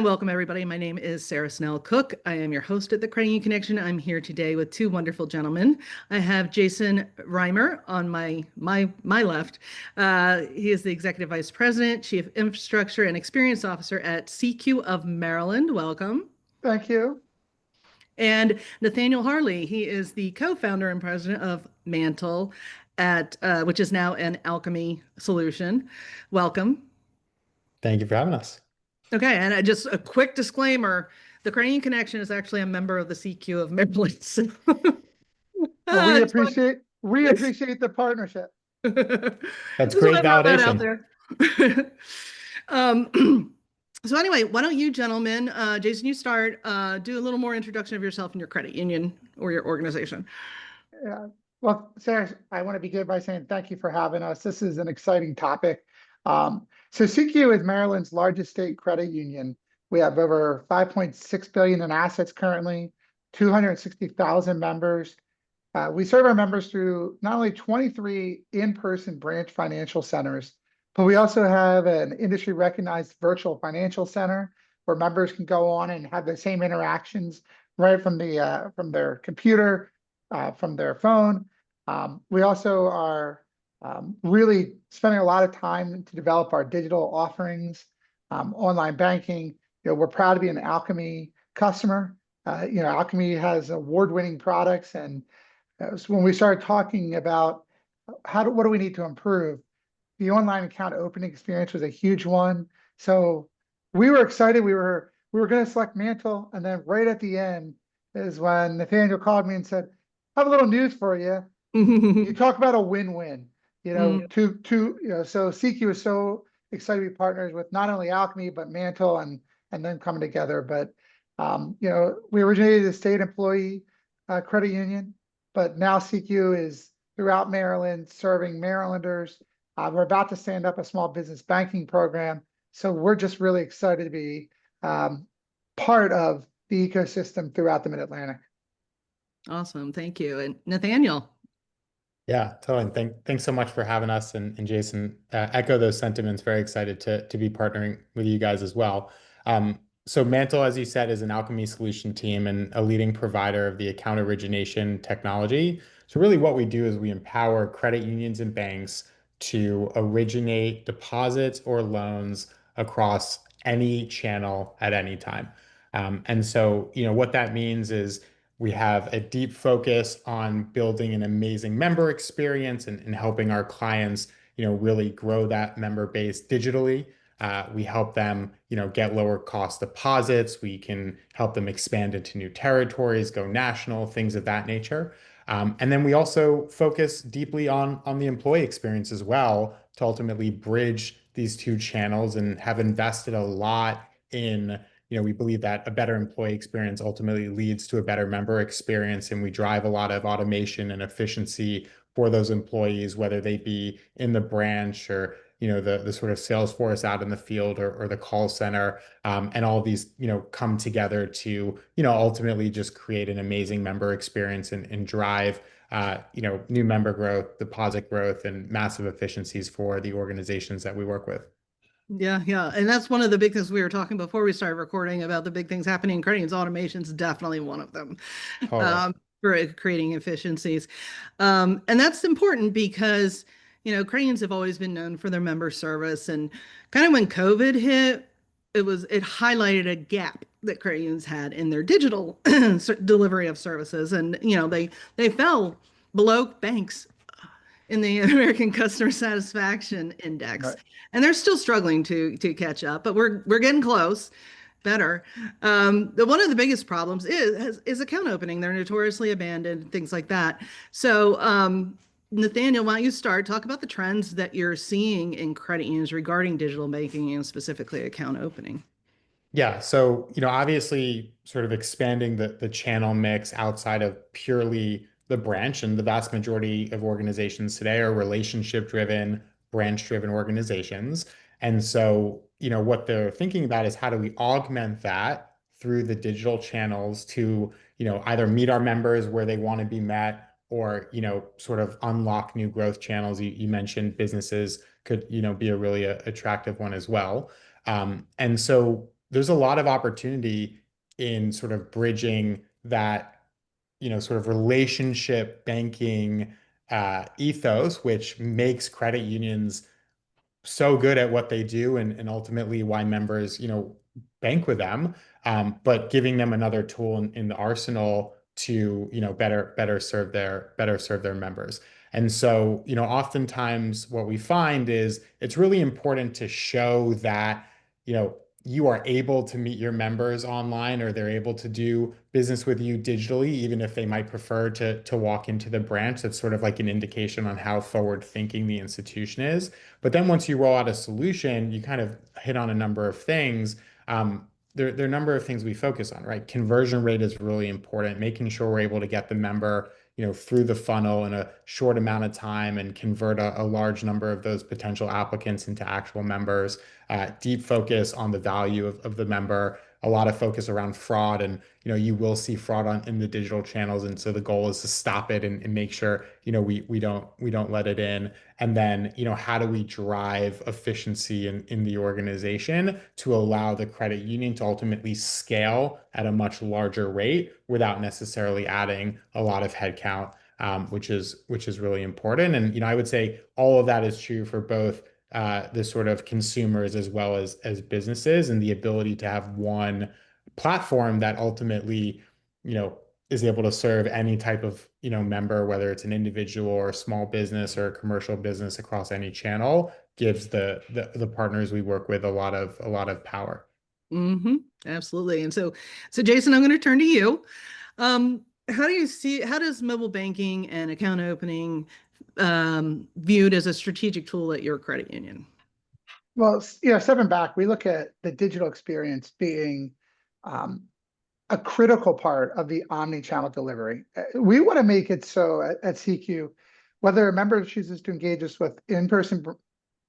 welcome everybody. My name is Sarah Snell Cooke. I am your host at the Credit Union Connection. I'm here today with two wonderful gentlemen. I have Jason Reimer on my left. He is the Executive Vice President, Chief Infrastructure and Experience Officer at SECU of Maryland. Welcome. Thank you. And Nathaniel Harley. He is the co-founder and president of MANTL, which is now an Alchemy solution. Welcome. Thank you for having us. Okay, and just a quick disclaimer, the Credit Union Connection is actually a member of the SECU of Maryland. So well, we appreciate the partnership. That's great validation. So anyway, why don't you gentlemen, Jason, you start, do a little more introduction of yourself and your credit union or your organization. Yeah. Well, Sarah, I want to begin by saying thank you for having us. This is an exciting topic. So SECU is Maryland's largest state credit union. We have over $5.6 billion in assets currently, 260,000 members. We serve our members through not only 23 in-person branch financial centers, but we also have an industry-recognized virtual financial center where members can go on and have the same interactions right from their computer, from their phone. We also are really spending a lot of time to develop our digital offerings, online banking. We're proud to be an Alchemy customer. Alchemy has award-winning products, and so when we started talking about what do we need to improve, the online account opening experience was a huge one. So we were excited. We were going to select MANTL, and then right at the end is when Nathaniel called me and said, "I have a little news for you. You talk about a win-win." So SECU is so excited to be partners with not only Alchemy, but MANTL and them coming together. But, we originated as a state employee credit union, but now SECU is throughout Maryland serving Marylanders. We're about to stand up a small business banking program. So we're just really excited to be part of the ecosystem throughout the Mid-Atlantic. Awesome. Thank you. And Nathaniel. Yeah, totally. Thanks so much for having us, and Jason, echo those sentiments. Very excited to be partnering with you guys as well. So MANTL, as you said, is an Alchemy solution team and a leading provider of the account origination technology. So really what we do is we empower credit unions and banks to originate deposits or loans across any channel at any time. And so, what that means is we have a deep focus on building an amazing member experience and helping our clients, really grow that member base digitally. We help them, get lower cost deposits. We can help them expand into new territories, go national, things of that nature. And then we also focus deeply on the employee experience as well to ultimately bridge these two channels, and have invested a lot in, we believe that a better employee experience ultimately leads to a better member experience, and we drive a lot of automation and efficiency for those employees, whether they be in the branch or the sort of sales force out in the field or the call center, and all of these come together to ultimately just create an amazing member experience and drive new member growth, deposit growth, and massive efficiencies for the organizations that we work with. Yeah. And that's one of the big things we were talking before we started recording about the big things happening in credit unions. Automation is definitely one of them. For creating efficiencies. And that's important because, credit unions have always been known for their member service. And kind of when COVID hit, it highlighted a gap that credit unions had in their digital delivery of services. And, they fell below banks in the American Customer Satisfaction Index. Right. And they're still struggling to catch up, but we're getting close. Better. One of the biggest problems is account opening. They're notoriously abandoned, things like that. So Nathaniel, why don't you start? Talk about the trends that you're seeing in credit unions regarding digital banking and specifically account opening. Yeah, so obviously sort of expanding the channel mix outside of purely the branch, and the vast majority of organizations today are relationship-driven, branch-driven organizations. And so, what they're thinking about is how do we augment that through the digital channels to, either meet our members where they want to be met, or, sort of unlock new growth channels. You mentioned businesses could, be a really attractive one as well. And so there's a lot of opportunity in sort of bridging that, sort of relationship banking ethos, which makes credit unions so good at what they do, and ultimately why members, bank with them, but giving them another tool in the arsenal to, better serve their members. And so, oftentimes what we find is it's really important to show that, you know, you are able to meet your members online, or they're able to do business with you digitally, even if they might prefer to walk into the branch. That's sort of like an indication on how forward thinking the institution is. But then once you roll out a solution, you kind of hit on a number of things. There are a number of things we focus on, right? Conversion rate is really important, making sure we're able to get the member, through the funnel in a short amount of time and convert a large number of those potential applicants into actual members. Deep focus on the value of the member, a lot of focus around fraud, and you will see fraud in the digital channels, and so the goal is to stop it and make sure we don't let it in. And then, how do we drive efficiency in the organization to allow the credit union to ultimately scale at a much larger rate without necessarily adding a lot of headcount, which is really important. And I would say all of that is true for both the sort of consumers as well as businesses, and the ability to have one platform that ultimately, is able to serve any type of, member, whether it's an individual or a small business or a commercial business across any channel, gives the partners we work with a lot of power. Absolutely. And so Jason, I'm going to turn to you. How does mobile banking and account opening viewed as a strategic tool at your credit union? Well, stepping back, we look at the digital experience being a critical part of the omni-channel delivery. We want to make it so at SECU, whether a member chooses to engage us with in-person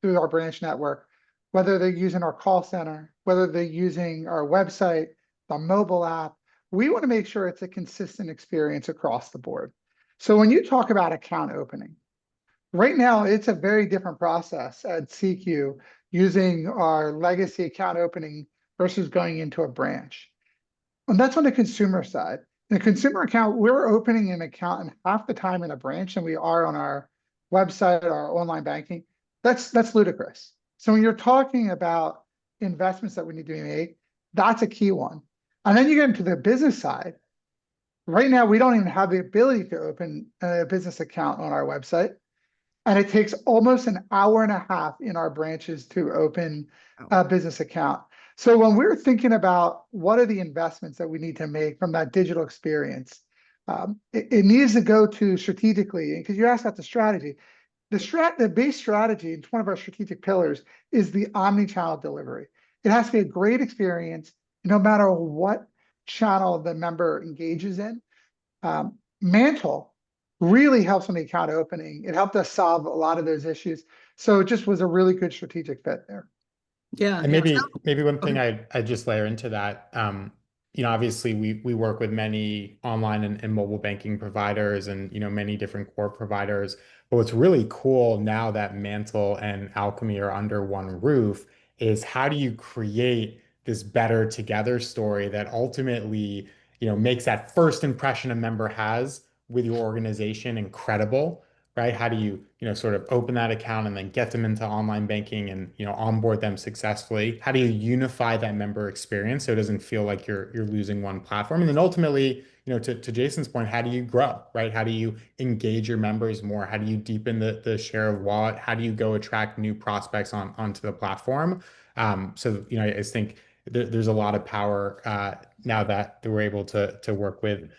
through our branch network, whether they're using our call center, whether they're using our website, the mobile app, we want to make sure it's a consistent experience across the board. So when you talk about account opening, right now it's a very different process at SECU using our legacy account opening versus going into a branch. And that's on the consumer side. In a consumer account, we're opening an account in half the time in a branch than we are on our website or our online banking. That's ludicrous. So when you're talking about investments that we need to make, that's a key one. And then you get into the business side. Right now, we don't even have the ability to open a business account on our website. And it takes almost an hour and a half in our branches to open a business account. So when we're thinking about what are the investments that we need to make from that digital experience, it needs to go to strategically, because you asked about the strategy. The base strategy, it's one of our strategic pillars, is the omni-channel delivery. It has to be a great experience no matter what channel the member engages in. MANTL really helps on the account opening. It helped us solve a lot of those issues. So it just was a really good strategic fit there. Yeah. And maybe one thing I just layer into that, obviously we work with many online and mobile banking providers, and many different core providers. But what's really cool now that MANTL and Alchemy are under one roof is, how do you create this better together story that ultimately, makes that first impression a member has with your organization incredible, right? How do you, sort of open that account and then get them into online banking and, onboard them successfully? How do you unify that member experience so it doesn't feel like you're losing one platform? And then ultimately, to Jason's point, how do you grow, right? How do you engage your members more? How do you deepen the share of wallet? How do you go attract new prospects onto the platform? So, I just think there's a lot of power now that we're able to work with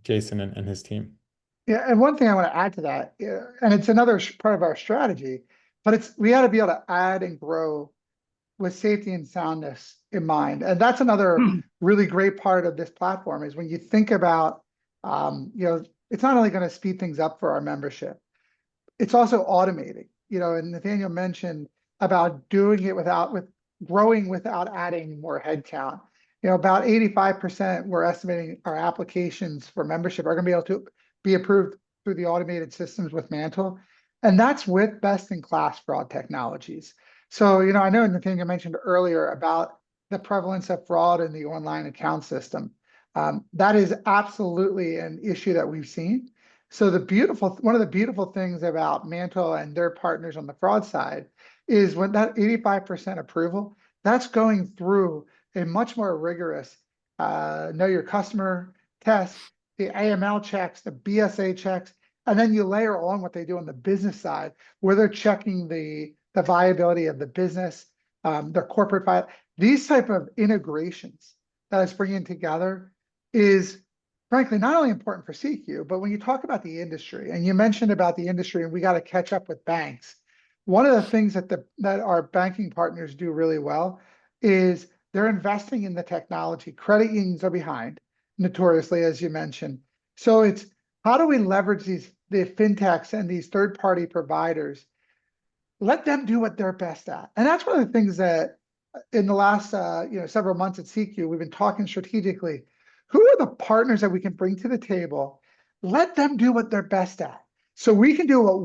Jason and his team. Yeah, and one thing I want to add to that, and it's another part of our strategy, but we got to be able to add and grow with safety and soundness in mind. And that's another really great part of this platform, is when you think about, it's not only going to speed things up for our membership, it's also automating, and Nathaniel mentioned about doing it with growing without adding more headcount. About 85%, we're estimating our applications for membership are going to be able to be approved through the automated systems with MANTL. And that's with best-in-class fraud technologies. So, I know Nathaniel mentioned earlier about the prevalence of fraud in the online account system. That is absolutely an issue that we've seen. So one of the beautiful things about MANTL and their partners on the fraud side is when that 85% approval, that's going through a much more rigorous know your customer test, the AML checks, the BSA checks, and then you layer on what they do on the business side, where they're checking the viability of the business, their corporate these type of integrations that it's bringing together is frankly not only important for CQ, but when you talk about the industry, and you mentioned about the industry, and we got to catch up with banks. One of the things that our banking partners do really well is they're investing in the technology. Credit unions are behind, notoriously, as you mentioned. So it's how do we leverage the fintechs and these third-party providers? Let them do what they're best at. And that's one of the things that in the last several months at CQ, we've been talking strategically. Who are the partners that we can bring to the table? Let them do what they're best at. So we can do what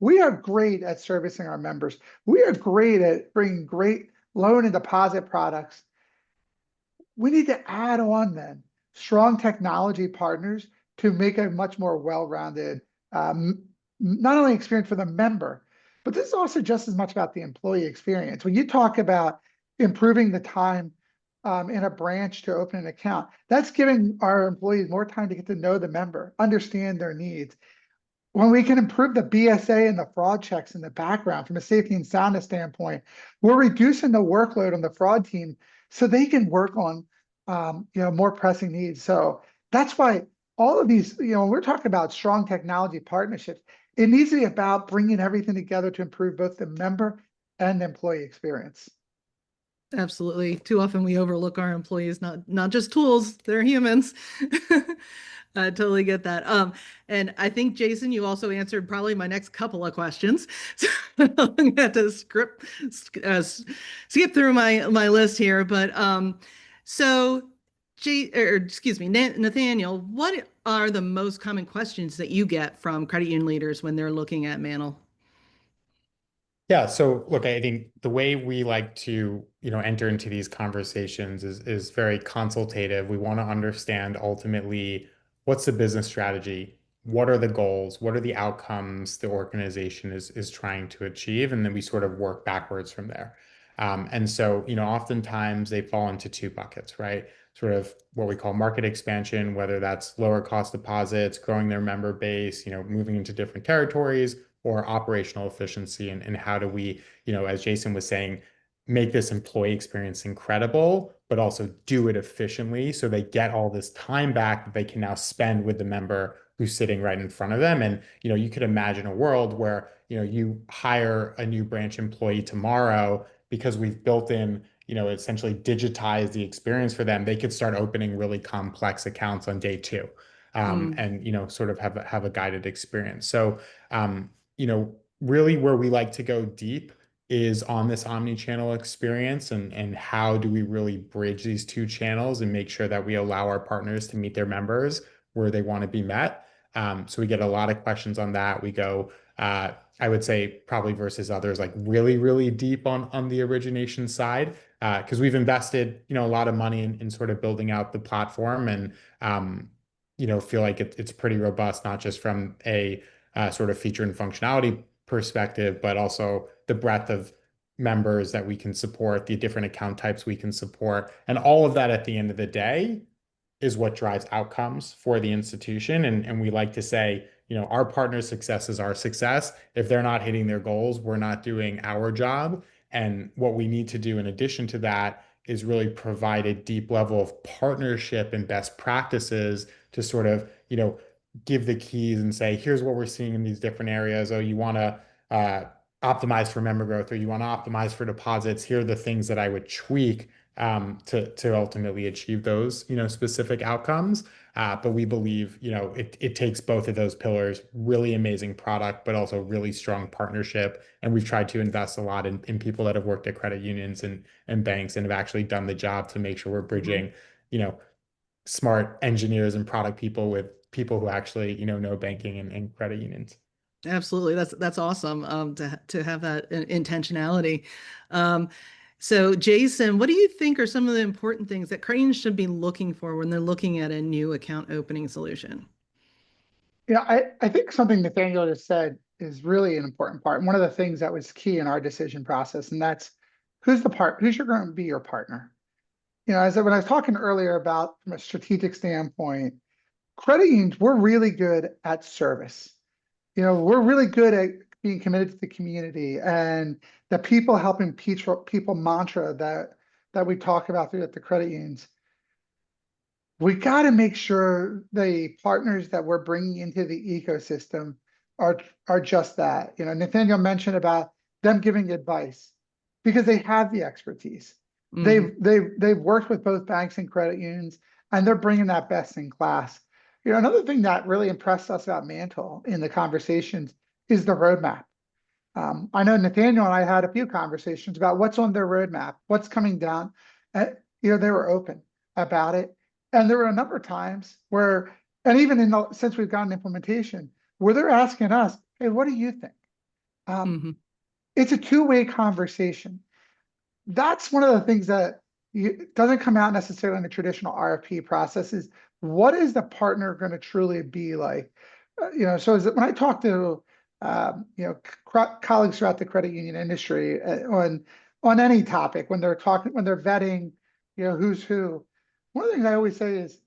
we are great at servicing our members. We are great at bringing great loan and deposit products. We need to add on then strong technology partners to make a much more well-rounded, not only experience for the member, but this is also just as much about the employee experience. When you talk about improving the time in a branch to open an account, that's giving our employees more time to get to know the member, understand their needs. When we can improve the BSA and the fraud checks in the background from a safety and soundness standpoint, we're reducing the workload on the fraud team so they can work on more pressing needs. So that's why all of these, when we're talking about strong technology partnerships, it needs to be about bringing everything together to improve both the member and the employee experience. Absolutely. Too often we overlook our employees, not just tools, they're humans. I totally get that. And I think, Jason, you also answered probably my next couple of questions. So I'm going to have to skip through my list here. But Nathaniel, what are the most common questions that you get from credit union leaders when they're looking at MANTL? Yeah, so look, I think the way we like to, enter into these conversations is very consultative. We want to understand ultimately what's the business strategy, what are the goals, what are the outcomes the organization is trying to achieve, and then we sort of work backwards from there. And so, oftentimes they fall into two buckets, right? Sort of what we call market expansion, whether that's lower cost deposits, growing their member base, moving into different territories, or operational efficiency, and how do we, as Jason was saying, make this employee experience incredible, but also do it efficiently so they get all this time back that they can now spend with the member who's sitting right in front of them. And you could imagine a world where you hire a new branch employee tomorrow because we've built in, essentially digitize the experience for them. They could start opening really complex accounts on day two, and sort of have a guided experience. So really where we like to go deep is on this omni-channel experience, and how do we really bridge these two channels and make sure that we allow our partners to meet their members where they want to be met. So we get a lot of questions on that. We go, I would say probably versus others, like really, really deep on the origination side, because we've invested, a lot of money in sort of building out the platform, and feel like it's pretty robust, not just from a sort of feature and functionality perspective, but also the breadth of members that we can support, the different account types we can support. And all of that at the end of the day is what drives outcomes for the institution. And we like to say, our partner's success is our success. If they're not hitting their goals, we're not doing our job. And what we need to do in addition to that is really provide a deep level of partnership and best practices to sort of, give the keys and say, here's what we're seeing in these different areas. Oh, you want to optimize for member growth, or you want to optimize for deposits. Here are the things that I would tweak to ultimately achieve those, specific outcomes. But we believe, it takes both of those pillars, really amazing product, but also really strong partnership. And we've tried to invest a lot in people that have worked at credit unions and banks and have actually done the job to make sure we're bridging, smart engineers and product people with people who actually, know banking and credit unions. Absolutely. That's awesome to have that intentionality. So, Jason, what do you think are some of the important things that credit unions should be looking for when they're looking at a new account opening solution? Yeah, I think something Nathaniel just said is really an important part. And one of the things that was key in our decision process, and that's who's going to be your partner. When I was talking earlier about from a strategic standpoint, credit unions, we're really good at service. We're really good at being committed to the community and the people helping people mantra that we talk about through at the credit unions. We got to make sure the partners that we're bringing into the ecosystem are just that. Nathaniel mentioned about them giving advice because they have the expertise. They've worked with both banks and credit unions, and they're bringing that best in class. Another thing that really impressed us about MANTL in the conversations is the roadmap. I know Nathaniel and I had a few conversations about what's on their roadmap, what's coming down. And, they were open about it. And there were a number of times where, and even since we've gotten implementation, where they're asking us, hey, what do you think? It's a two-way conversation. That's one of the things that doesn't come out necessarily in the traditional RFP process is what is the partner going to truly be like? So when I talk to colleagues throughout the credit union industry on any topic, when they're vetting, who's who, one of the things I always say is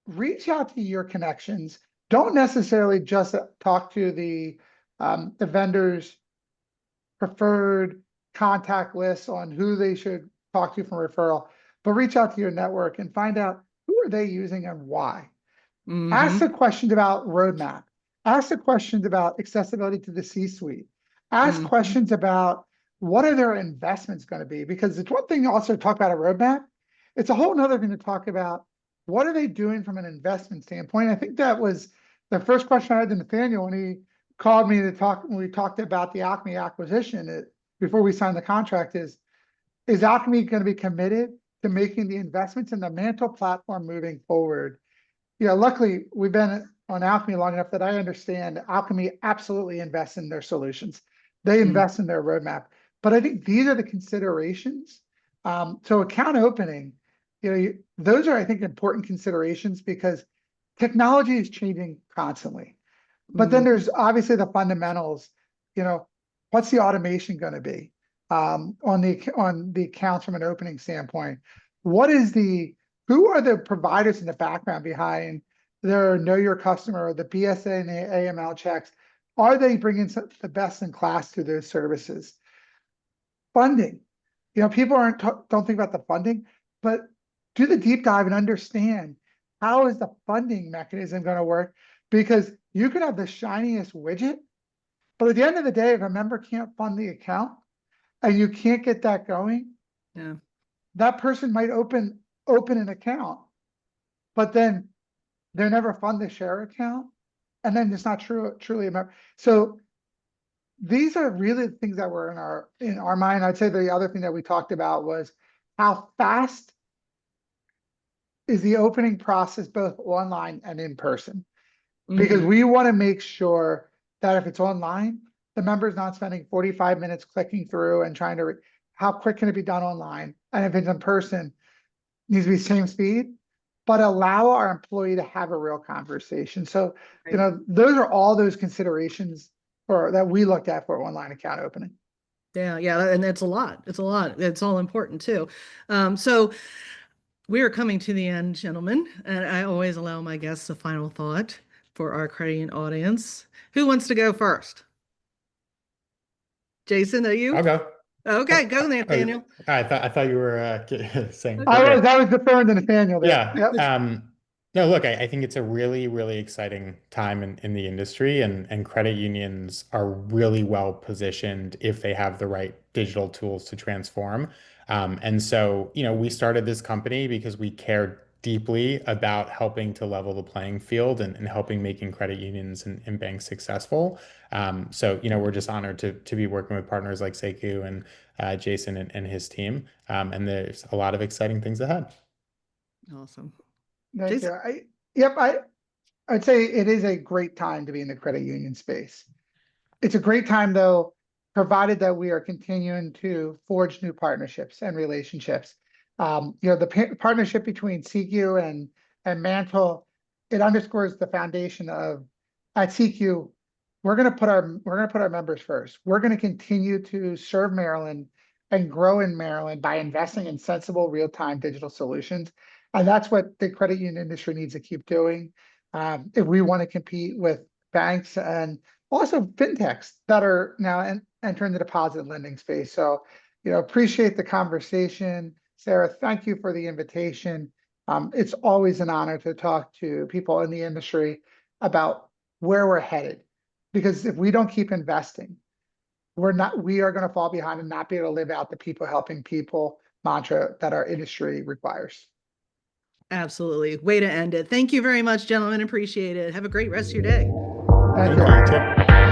reach out to your connections. Don't necessarily just talk to the vendor's preferred contact list on who they should talk to from referral, but reach out to your network and find out who are they using and why. Ask the questions about roadmap. Ask the questions about accessibility to the C-suite. Ask questions about what are their investments going to be? Because it's one thing to also talk about a roadmap. It's a whole nother thing to talk about what are they doing from an investment standpoint. I think that was the first question I had to Nathaniel when he called me to talk, when we talked about the Alchemy acquisition before we signed the contract is Alchemy going to be committed to making the investments in the MANTL platform moving forward? Luckily we've been on Alchemy long enough that I understand Alchemy absolutely invests in their solutions. They invest in their roadmap. But I think these are the considerations. So account opening, those are, I think, important considerations because technology is changing constantly. But then there's obviously the fundamentals. What's the automation going to be on the accounts from an opening standpoint? Who are the providers in the background behind their know your customer, the BSA and the AML checks? Are they bringing the best in class to those services? Funding. People don't think about the funding, but do the deep dive and understand how is the funding mechanism going to work? Because you can have the shiniest widget, but at the end of the day, if a member can't fund the account and you can't get that going, that person might open an account, but then they never fund the share account, and then it's not truly a member. So these are really the things that were in our mind. I'd say the other thing that we talked about was how fast is the opening process, both online and in person, because we want to make sure that if it's online, the member's not spending 45 minutes clicking through and trying to how quick can it be done online, and if it's in person, it needs to be same speed, but allow our employee to have a real conversation. So those are all those considerations that we looked at for online account opening. Yeah, and it's a lot. It's all important too. So we are coming to the end, gentlemen, and I always allow my guests a final thought for our credit union audience. Who wants to go first? Jason, are you? I'll go. Okay, go Nathaniel. I thought you were saying. I was deferring to Nathaniel there. Yeah. Yep. No, look, I think it's a really, really exciting time in the industry, and credit unions are really well positioned if they have the right digital tools to transform. And so, we started this company because we cared deeply about helping to level the playing field and helping making credit unions and banks successful. So, we're just honored to be working with partners like SECU and Jason and his team. And there's a lot of exciting things ahead. Awesome. Thank you. I'd say it is a great time to be in the credit union space. It's a great time though provided that we are continuing to forge new partnerships and relationships. The partnership between SECU and MANTL, it underscores the foundation of, at SECU, we're going to put our members first. We're going to continue to serve Maryland and grow in Maryland by investing in sensible real-time digital solutions. And that's what the credit union industry needs to keep doing. If we want to compete with banks and also fintechs that are now entering the deposit lending space. So, appreciate the conversation. Sarah, thank you for the invitation. It's always an honor to talk to people in the industry about where we're headed. Because if we don't keep investing, we are going to fall behind and not be able to live out the people helping people mantra that our industry requires. Absolutely. Way to end it. Thank you very much, gentlemen. Appreciate it. Have a great rest of your day. Thank you. you.